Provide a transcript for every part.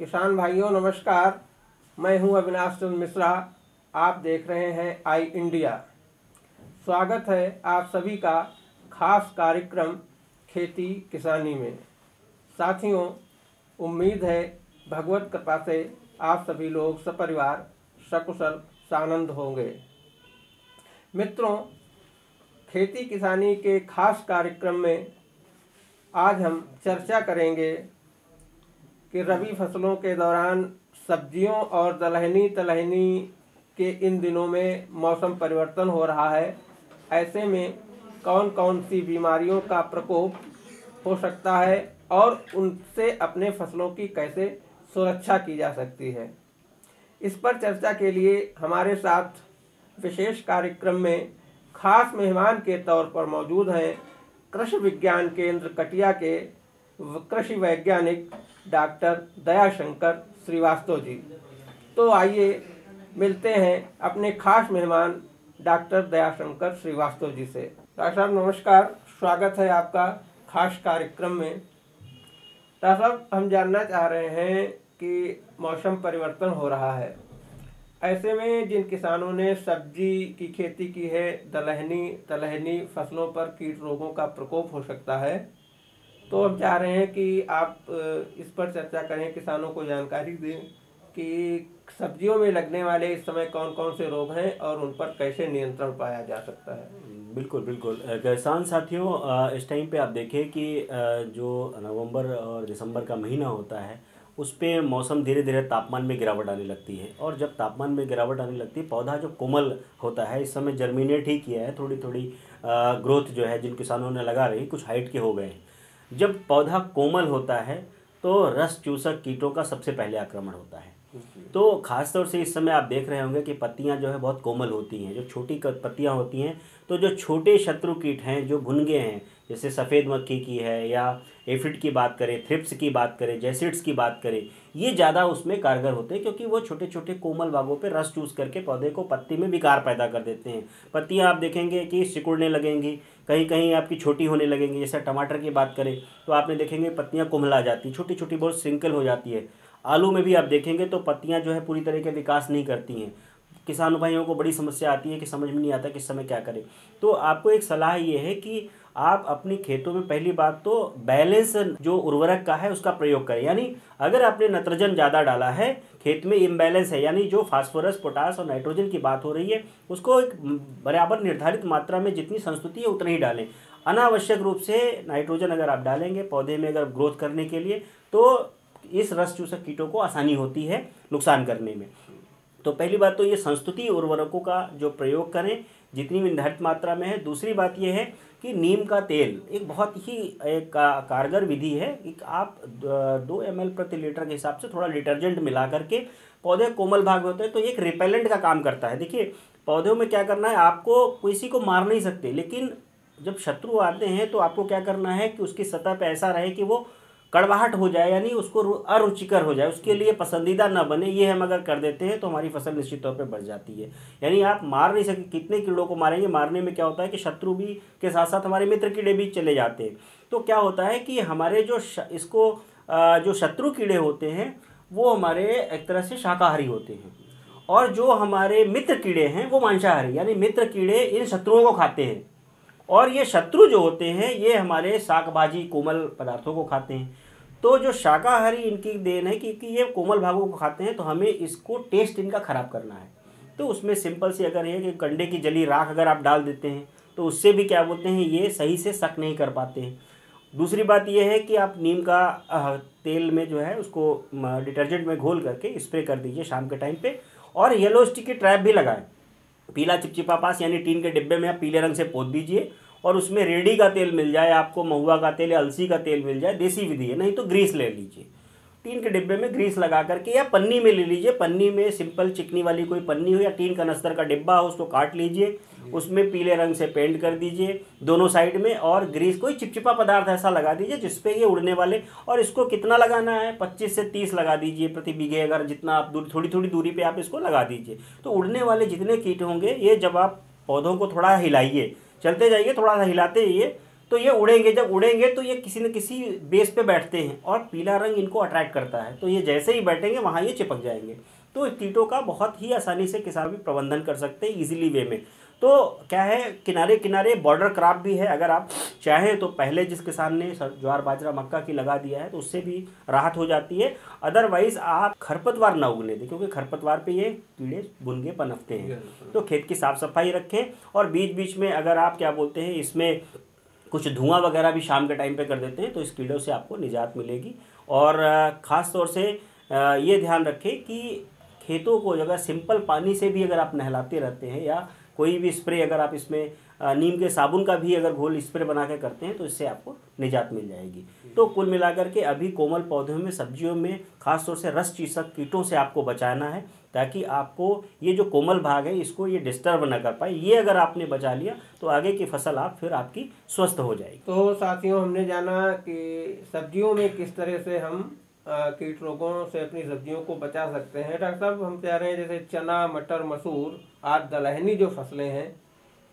किसान भाइयों नमस्कार। मैं हूं अविनाश चंद्र मिश्रा। आप देख रहे हैं आई इंडिया। स्वागत है आप सभी का खास कार्यक्रम खेती किसानी में। साथियों, उम्मीद है भगवत कृपा से आप सभी लोग सपरिवार सकुशल सानंद होंगे। मित्रों, खेती किसानी के खास कार्यक्रम में आज हम चर्चा करेंगे कि रबी फसलों के दौरान सब्जियों और दलहनी तिलहनी के इन दिनों में मौसम परिवर्तन हो रहा है। ऐसे में कौन कौन सी बीमारियों का प्रकोप हो सकता है और उनसे अपने फसलों की कैसे सुरक्षा की जा सकती है। इस पर चर्चा के लिए हमारे साथ विशेष कार्यक्रम में खास मेहमान के तौर पर मौजूद हैं कृषि विज्ञान केंद्र कटिया के कृषि वैज्ञानिक डॉक्टर दयाशंकर श्रीवास्तव जी। तो आइए मिलते हैं अपने खास मेहमान डॉक्टर दयाशंकर श्रीवास्तव जी से। डॉक्टर साहब नमस्कार, स्वागत है आपका खास कार्यक्रम में। डॉक्टर साहब, हम जानना चाह रहे हैं कि मौसम परिवर्तन हो रहा है, ऐसे में जिन किसानों ने सब्जी की खेती की है, दलहनी तिलहनी फसलों पर कीट रोगों का प्रकोप हो सकता है, तो हम चाह रहे हैं कि आप इस पर चर्चा करें, किसानों को जानकारी दें कि सब्जियों में लगने वाले इस समय कौन कौन से रोग हैं और उन पर कैसे नियंत्रण पाया जा सकता है। बिल्कुल बिल्कुल किसान साथियों, इस टाइम पे आप देखें कि जो नवंबर और दिसंबर का महीना होता है उस पे मौसम धीरे धीरे तापमान में गिरावट आने लगती है। और जब तापमान में गिरावट आने लगती है, पौधा जो कोमल होता है, इस समय जर्मिनेट ही किया है, थोड़ी थोड़ी ग्रोथ जो है जिन किसानों ने लगा रही कुछ हाइट के हो गए हैं। जब पौधा कोमल होता है तो रस चूसक कीटों का सबसे पहले आक्रमण होता है। तो खासतौर से इस समय आप देख रहे होंगे कि पत्तियां जो है बहुत कोमल होती हैं। जो छोटी पत्तियां होती हैं, तो जो छोटे शत्रु कीट हैं, जो भुनगे हैं, जैसे सफ़ेद मक्खी की है या एफिड की बात करें, थ्रिप्स की बात करें, जैसिड्स की बात करें, ये ज़्यादा उसमें कारगर होते हैं क्योंकि वो छोटे छोटे कोमल भागों पे रस चूस करके पौधे को पत्ती में विकार पैदा कर देते हैं। पत्तियां आप देखेंगे कि सिकुड़ने लगेंगी, कहीं कहीं आपकी छोटी होने लगेंगी। जैसे टमाटर की बात करें तो आपने देखेंगे पत्तियां कुम्हला जाती, छोटी छोटी बहुत श्रिंकल हो जाती है। आलू में भी आप देखेंगे तो पत्तियां जो है पूरी तरह के विकास नहीं करती हैं। किसान भाइयों को बड़ी समस्या आती है कि समझ में नहीं आता किस समय क्या करें। तो आपको एक सलाह ये है कि आप अपनी खेतों में पहली बात तो बैलेंस जो उर्वरक का है उसका प्रयोग करें। यानी अगर आपने नाइट्रोजन ज़्यादा डाला है, खेत में इम्बैलेंस है, यानी जो फास्फोरस पोटास और नाइट्रोजन की बात हो रही है उसको एक बराबर निर्धारित मात्रा में जितनी संस्तुति है उतनी ही डालें। अनावश्यक रूप से नाइट्रोजन अगर आप डालेंगे पौधे में अगर ग्रोथ करने के लिए, तो इस रस चूसक कीटों को आसानी होती है नुकसान करने में। तो पहली बात तो ये संस्तुति उर्वरकों का जो प्रयोग करें जितनी निर्धारित मात्रा में है। दूसरी बात ये है कि नीम का तेल एक बहुत ही एक कारगर विधि है। एक आप 2 ml प्रति लीटर के हिसाब से थोड़ा डिटर्जेंट मिला करके, पौधे कोमल भाग होते हैं तो एक रिपेलेंट का काम करता है। देखिए पौधों में क्या करना है, आपको किसी को मार नहीं सकते, लेकिन जब शत्रु आते हैं तो आपको क्या करना है कि उसकी सतह पर ऐसा रहे कि वो कड़वाहट हो जाए, यानी उसको अरुचिकर हो जाए, उसके लिए पसंदीदा न बने। ये हम अगर कर देते हैं तो हमारी फसल निश्चित तौर पे बढ़ जाती है। यानी आप मार नहीं सकते, कितने कीड़ों को मारेंगे। मारने में क्या होता है कि शत्रु भी के साथ साथ हमारे मित्र कीड़े भी चले जाते हैं। तो क्या होता है कि हमारे जो जो शत्रु कीड़े होते हैं वो हमारे एक तरह से शाकाहारी होते हैं, और जो हमारे मित्र कीड़े हैं वो मांसाहारी। यानी मित्र कीड़े इन शत्रुओं को खाते हैं, और ये शत्रु जो होते हैं ये हमारे शाक भाजी कोमल पदार्थों को खाते हैं। तो जो शाकाहारी इनकी देन है क्योंकि ये कोमल भागों को खाते हैं, तो हमें इसको टेस्ट इनका ख़राब करना है। तो उसमें सिंपल सी अगर है कि कंडे की जली राख अगर आप डाल देते हैं तो उससे भी क्या बोलते हैं, ये सही से सक नहीं कर पाते हैं। दूसरी बात ये है कि आप नीम का तेल में जो है उसको डिटर्जेंट में घोल करके स्प्रे कर दीजिए शाम के टाइम पे। और येलो स्टिक की ट्रैप भी लगाएं, पीला चिपचिपा पास, यानी टीन के डिब्बे में आप पीले रंग से पोत दीजिए, और उसमें रेडी का तेल मिल जाए आपको, महुआ का तेल या अलसी का तेल मिल जाए, देसी विधि है, नहीं तो ग्रीस ले लीजिए। टीन के डिब्बे में ग्रीस लगा करके या पन्नी में ले लीजिए, पन्नी में सिंपल चिकनी वाली कोई पन्नी हो या टीन का नस्तर का डिब्बा हो, उसको काट लीजिए, उसमें पीले रंग से पेंट कर दीजिए दोनों साइड में, और ग्रीस कोई चिपचिपा पदार्थ ऐसा लगा दीजिए जिसपे ये उड़ने वाले। और इसको कितना लगाना है, 25 से 30 लगा दीजिए प्रति बीघे, अगर जितना आप थोड़ी थोड़ी दूरी पे आप इसको लगा दीजिए। तो उड़ने वाले जितने कीट होंगे ये जब आप पौधों को थोड़ा हिलाइए, चलते जाइए, थोड़ा सा हिलाते जाइए, तो ये उड़ेंगे, जब उड़ेंगे तो ये किसी न किसी बेस पे बैठते हैं और पीला रंग इनको अट्रैक्ट करता है, तो ये जैसे ही बैठेंगे वहाँ ये चिपक जाएंगे। तो कीटों का बहुत ही आसानी से किसान भी प्रबंधन कर सकते हैं ईजिली वे में। तो क्या है, किनारे किनारे बॉर्डर क्रॉप भी है, अगर आप चाहें तो पहले जिस किसान ने ज्वार बाजरा मक्का की लगा दिया है तो उससे भी राहत हो जाती है। अदरवाइज आप खरपतवार ना उगने दें, क्योंकि खरपतवार पे ये कीड़े बुनगे पनपते हैं। तो खेत की साफ सफाई रखें और बीच बीच में अगर आप क्या बोलते हैं इसमें कुछ धुआं वगैरह भी शाम के टाइम पे कर देते हैं तो इस कीड़ों से आपको निजात मिलेगी। और ख़ास तौर से ये ध्यान रखें कि खेतों को अगर सिंपल पानी से भी अगर आप नहलाते रहते हैं या कोई भी स्प्रे अगर आप इसमें नीम के साबुन का भी अगर घोल स्प्रे बना के करते हैं तो इससे आपको निजात मिल जाएगी। तो कुल मिलाकर के अभी कोमल पौधों में, सब्जियों में खास तौर से रस चूसक कीटों से आपको बचाना है, ताकि आपको ये जो कोमल भाग है इसको ये डिस्टर्ब न कर पाए। ये अगर आपने बचा लिया तो आगे की फसल आप फिर आपकी स्वस्थ हो जाएगी। तो साथियों, हमने जाना कि सब्जियों में किस तरह से हम कीट रोगों से अपनी सब्जियों को बचा सकते हैं। डॉक्टर साहब, हम कह रहे हैं जैसे चना, मटर, मसूर आदि दलहनी जो फसलें हैं,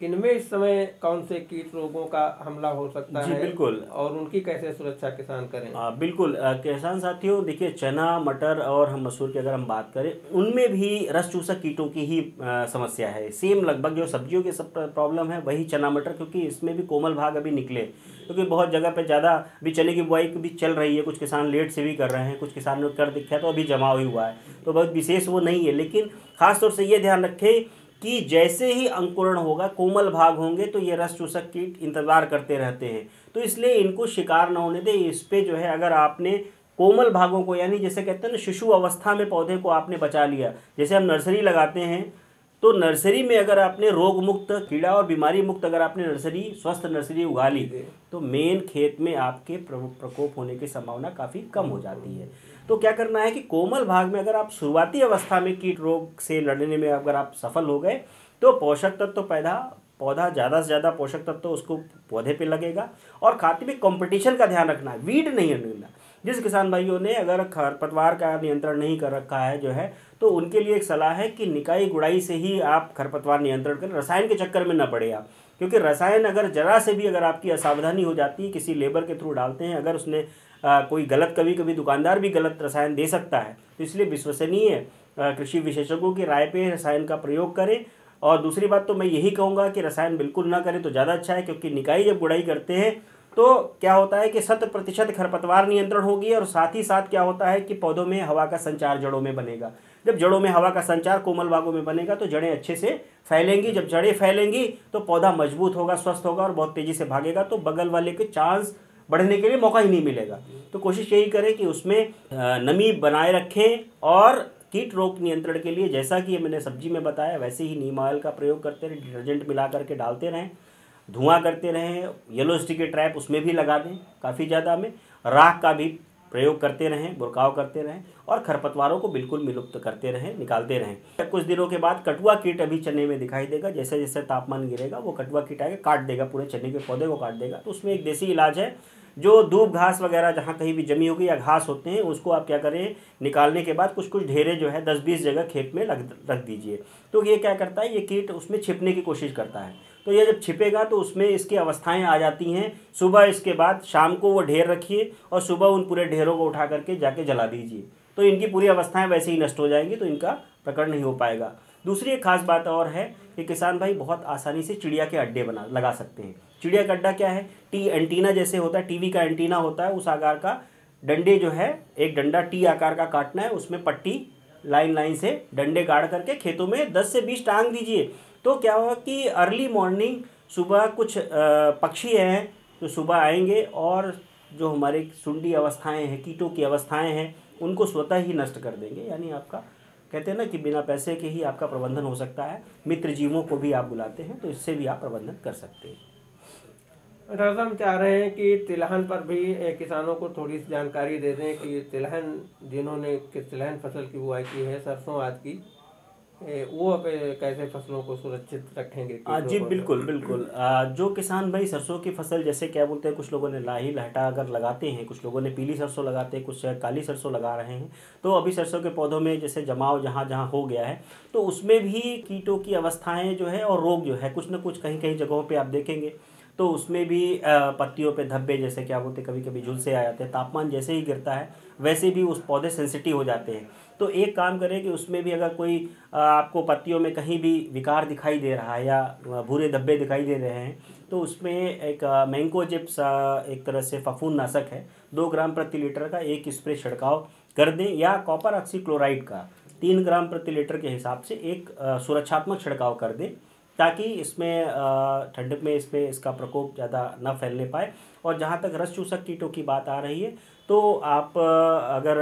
इनमें इस समय कौन से कीट रोगों का हमला हो सकता जी है? बिल्कुल। और उनकी कैसे सुरक्षा किसान करें? बिल्कुल किसान साथियों, देखिए चना, मटर और हम मसूर की अगर हम बात करें, उनमें भी रस चूसक कीटों की ही समस्या है। सेम लगभग जो सब्जियों की सब प्रॉब्लम है वही चना मटर, क्योंकि इसमें भी कोमल भाग अभी निकले, क्योंकि बहुत जगह पे ज़्यादा अभी चने की बुआई भी चल रही है। कुछ किसान लेट से भी कर रहे हैं, कुछ किसान ने कर दिखा तो अभी जमा हुआ है, तो बहुत विशेष वो नहीं है। लेकिन खासतौर से ये ध्यान रखें कि जैसे ही अंकुरण होगा, कोमल भाग होंगे, तो ये रस चूसक कीट इंतज़ार करते रहते हैं। तो इसलिए इनको शिकार न होने दें। इस पे जो है अगर आपने कोमल भागों को, यानी जैसे कहते हैं ना शिशु अवस्था में पौधे को आपने बचा लिया, जैसे हम नर्सरी लगाते हैं तो नर्सरी में अगर आपने रोग मुक्त, कीड़ा और बीमारी मुक्त अगर आपने नर्सरी, स्वस्थ नर्सरी उगा ली तो मेन खेत में आपके प्रकोप होने की संभावना काफ़ी कम हो जाती है। तो क्या करना है कि कोमल भाग में अगर आप शुरुआती अवस्था में कीट रोग से लड़ने में अगर आप सफल हो गए तो पोषक तत्व पौधा ज़्यादा से ज़्यादा पोषक तत्व उसको पौधे पे लगेगा। और खाते में कंपटीशन का ध्यान रखना है, वीड नहीं रखना। जिस किसान भाइयों ने अगर खरपतवार का नियंत्रण नहीं कर रखा है जो है, तो उनके लिए एक सलाह है कि निकाई गुड़ाई से ही आप खरपतवार नियंत्रण करें, रसायन के चक्कर में न पड़े आप। क्योंकि रसायन अगर जरा से भी अगर आपकी असावधानी हो जाती है, किसी लेबर के थ्रू डालते हैं, अगर उसने कोई गलत, कभी कभी दुकानदार भी गलत रसायन दे सकता है, तो इसलिए विश्वसनीय कृषि विशेषज्ञों की राय पे रसायन का प्रयोग करें। और दूसरी बात तो मैं यही कहूँगा कि रसायन बिल्कुल ना करें तो ज़्यादा अच्छा है, क्योंकि निकाई जब गुड़ाई करते हैं तो क्या होता है कि 100% खरपतवार नियंत्रण होगी, और साथ ही साथ क्या होता है कि पौधों में हवा का संचार जड़ों में बनेगा। जब जड़ों में हवा का संचार कोमल भागों में बनेगा तो जड़ें अच्छे से फैलेंगी। जब जड़ें फैलेंगी तो पौधा मजबूत होगा, स्वस्थ होगा और बहुत तेज़ी से भागेगा, तो बगल वाले के चांस बढ़ने के लिए मौका ही नहीं मिलेगा। तो कोशिश यही करें कि उसमें नमी बनाए रखें। और कीट रोग नियंत्रण के लिए जैसा कि मैंने सब्जी में बताया वैसे ही नीम ऑयल का प्रयोग करते रहें, डिटर्जेंट मिला करके डालते रहें, धुआं करते रहें, येलो स्टिकी ट्रैप उसमें भी लगा दें काफ़ी ज़्यादा में, राख का भी प्रयोग करते रहें, बुरकाव करते रहें, और खरपतवारों को बिल्कुल विलुप्त करते रहें, निकालते रहें। कुछ दिनों के बाद कटुआ कीट अभी चने में दिखाई देगा, जैसे जैसे तापमान गिरेगा वो कटुआ कीट आके काट देगा, पूरे चने के पौधे को काट देगा। तो उसमें एक देसी इलाज है, जो दूब घास वगैरह जहाँ कहीं भी जमी होगी या घास होते हैं उसको आप क्या करें, निकालने के बाद कुछ कुछ ढेरे जो है 10-20 जगह खेत में रख दीजिए। तो ये क्या करता है, ये कीट उसमें छिपने की कोशिश करता है। तो ये जब छिपेगा तो उसमें इसकी अवस्थाएं आ जाती हैं। सुबह इसके बाद शाम को वो ढेर रखिए और सुबह उन पूरे ढेरों को उठा करके जाके जला दीजिए, तो इनकी पूरी अवस्थाएं वैसे ही नष्ट हो जाएंगी, तो इनका प्रकट नहीं हो पाएगा। दूसरी एक खास बात और है कि किसान भाई बहुत आसानी से चिड़िया के अड्डे लगा सकते हैं। चिड़िया का अड्डा क्या है, टी एंटीना जैसे होता है, टीवी का एंटीना होता है, उस आकार का डंडे जो है, एक डंडा टी आकार का काटना है, उसमें पट्टी लाइन से डंडे गाड़ करके खेतों में 10 से 20 टांग दीजिए। तो क्या होगा कि अर्ली मॉर्निंग सुबह कुछ पक्षी हैं जो सुबह आएंगे और जो हमारे सुंडी अवस्थाएं हैं, कीटों की अवस्थाएं हैं, उनको स्वतः ही नष्ट कर देंगे। यानी आपका कहते हैं ना कि बिना पैसे के ही आपका प्रबंधन हो सकता है। मित्र जीवों को भी आप बुलाते हैं तो इससे भी आप प्रबंधन कर सकते हैं। डॉक्टर, हम चाह रहे हैं कि तिलहन पर भी किसानों को थोड़ी सी जानकारी दे दें कि तिलहन, जिन्होंने तिलहन फसल की बुआई की है, सरसों आदि की, वो अब कैसे फसलों को सुरक्षित रखेंगे? जी बिल्कुल बिल्कुल। जो किसान भाई सरसों की फसल, जैसे क्या बोलते हैं, कुछ लोगों ने लाही लहटा अगर लगाते हैं, कुछ लोगों ने पीली सरसों लगाते हैं, कुछ काली सरसों लगा रहे हैं, तो अभी सरसों के पौधों में जैसे जमाव जहाँ जहाँ हो गया है तो उसमें भी कीटों की अवस्थाएं जो है और रोग जो है कुछ न कुछ कहीं कहीं जगहों पर आप देखेंगे। तो उसमें भी पत्तियों पे धब्बे जैसे क्या बोलते कभी कभी झुलसे आ जाते हैं। तापमान जैसे ही गिरता है वैसे भी उस पौधे सेंसिटिव हो जाते हैं। तो एक काम करें कि उसमें भी अगर कोई आपको पत्तियों में कहीं भी विकार दिखाई दे रहा है या भूरे धब्बे दिखाई दे रहे हैं तो उसमें एक मैंकोजेब एक तरह से फफूंदनाशक है, 2 ग्राम प्रति लीटर का एक स्प्रे छिड़काव कर दें, या कॉपर ऑक्सीक्लोराइड का 3 ग्राम प्रति लीटर के हिसाब से एक सुरक्षात्मक छिड़काव कर दें, ताकि इसमें ठंड में इसका प्रकोप ज़्यादा न फैलने पाए। और जहाँ तक रस चूसक कीटों की बात आ रही है तो आप अगर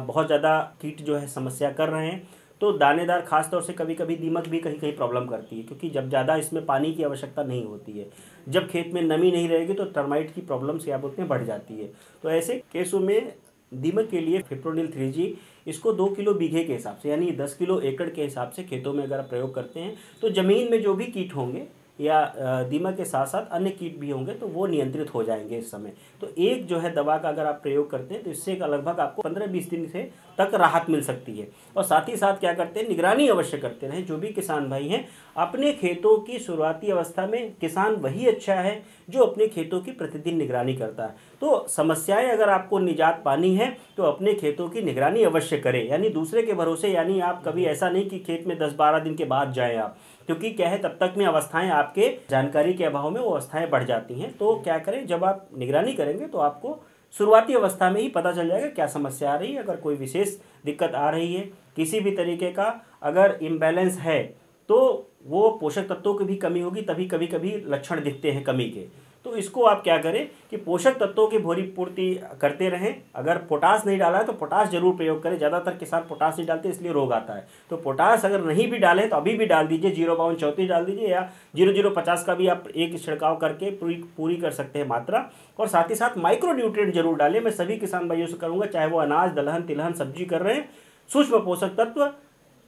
बहुत ज़्यादा कीट जो है समस्या कर रहे हैं तो दानेदार खास तौर से कभी कभी दीमक भी कहीं कहीं प्रॉब्लम करती है, क्योंकि जब ज़्यादा इसमें पानी की आवश्यकता नहीं होती है। जब खेत में नमी नहीं रहेगी तो टर्माइट की प्रॉब्लम्स क्या बोलते हैं बढ़ जाती है। तो ऐसे केसों में दीमक के लिए फिप्रोनिल 3G इसको 2 किलो बीघे के हिसाब से यानी 10 किलो एकड़ के हिसाब से खेतों में अगर आप प्रयोग करते हैं तो ज़मीन में जो भी कीट होंगे या दीमक के साथ साथ अन्य कीट भी होंगे तो वो नियंत्रित हो जाएंगे इस समय। तो एक जो है दवा का अगर आप प्रयोग करते हैं तो इससे लगभग आपको 15-20 दिन से तक राहत मिल सकती है। और साथ ही साथ क्या करते हैं, निगरानी अवश्य करते रहें। जो भी किसान भाई हैं अपने खेतों की शुरुआती अवस्था में किसान वही अच्छा है जो अपने खेतों की प्रतिदिन निगरानी करता है। तो समस्याएं अगर आपको निजात पानी है तो अपने खेतों की निगरानी अवश्य करें, यानी दूसरे के भरोसे, यानी आप कभी ऐसा नहीं कि खेत में 10-12 दिन के बाद जाएं आप, क्योंकि क्या है तब तक में अवस्थाएं आपके जानकारी के अभाव में वो अवस्थाएं बढ़ जाती हैं। तो क्या करें, जब आप निगरानी करेंगे तो आपको शुरुआती अवस्था में ही पता चल जाएगा क्या समस्या आ रही है। अगर कोई विशेष दिक्कत आ रही है, किसी भी तरीके का अगर इम्बैलेंस है तो वो पोषक तत्वों की भी कमी होगी, तभी कभी कभी लक्षण दिखते हैं कमी के। तो इसको आप क्या करें कि पोषक तत्वों की भरी पूर्ति करते रहें। अगर पोटास नहीं डाला है तो पोटास जरूर प्रयोग करें। ज़्यादातर किसान पोटास नहीं डालते इसलिए रोग आता है। तो पोटास अगर नहीं भी डालें तो अभी भी डाल दीजिए, 0.34 डाल दीजिए या 0.050 का भी आप एक छिड़काव करके पूरी कर सकते हैं मात्रा। और साथ ही साथ माइक्रो न्यूट्रिएंट जरूर डालें। मैं सभी किसान भाइयों से करूँगा, चाहे वो अनाज, दलहन, तिलहन, सब्जी कर रहे हैं, सूक्ष्म पोषक तत्व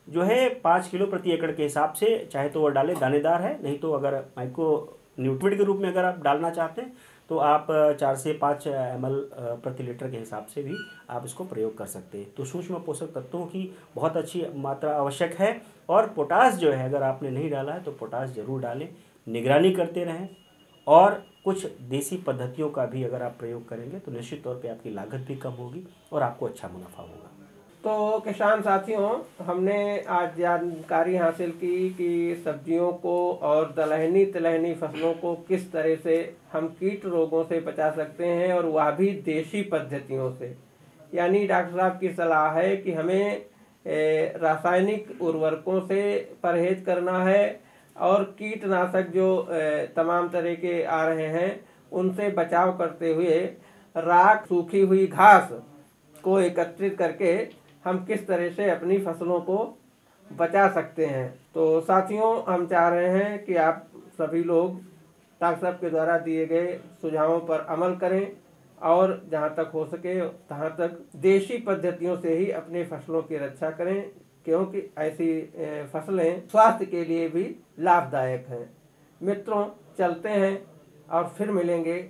जो है 5 किलो प्रति एकड़ के हिसाब से चाहे तो वो डालें, दानेदार है। नहीं तो अगर माइक्रो न्यूट्रिएंट के रूप में अगर आप डालना चाहते हैं तो आप 4 से 5 ml प्रति लीटर के हिसाब से भी आप इसको प्रयोग कर सकते हैं। तो सूक्ष्म पोषक तत्वों की बहुत अच्छी मात्रा आवश्यक है। और पोटास जो है अगर आपने नहीं डाला है तो पोटास जरूर डालें, निगरानी करते रहें। और कुछ देसी पद्धतियों का भी अगर आप प्रयोग करेंगे तो निश्चित तौर पे आपकी लागत भी कम होगी और आपको अच्छा मुनाफा होगा। तो किसान साथियों, हमने आज जानकारी हासिल की कि सब्जियों को और दलहनी तिलहनी फसलों को किस तरह से हम कीट रोगों से बचा सकते हैं, और वह भी देसी पद्धतियों से। यानी डॉक्टर साहब की सलाह है कि हमें रासायनिक उर्वरकों से परहेज करना है और कीटनाशक जो तमाम तरह के आ रहे हैं उनसे बचाव करते हुए राख, सूखी हुई घास को एकत्रित करके हम किस तरह से अपनी फसलों को बचा सकते हैं। तो साथियों, हम चाह रहे हैं कि आप सभी लोग डॉक्टर साहब के द्वारा दिए गए सुझावों पर अमल करें और जहां तक हो सके तहां तक देसी पद्धतियों से ही अपने फसलों की रक्षा करें, क्योंकि ऐसी फसलें स्वास्थ्य के लिए भी लाभदायक हैं। मित्रों, चलते हैं और फिर मिलेंगे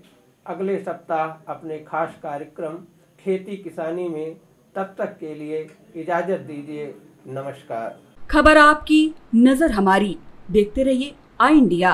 अगले सप्ताह अपने खास कार्यक्रम खेती किसानी में। तब तक के लिए इजाजत दीजिए। नमस्कार। खबर आपकी, नजर हमारी। देखते रहिए आई इंडिया।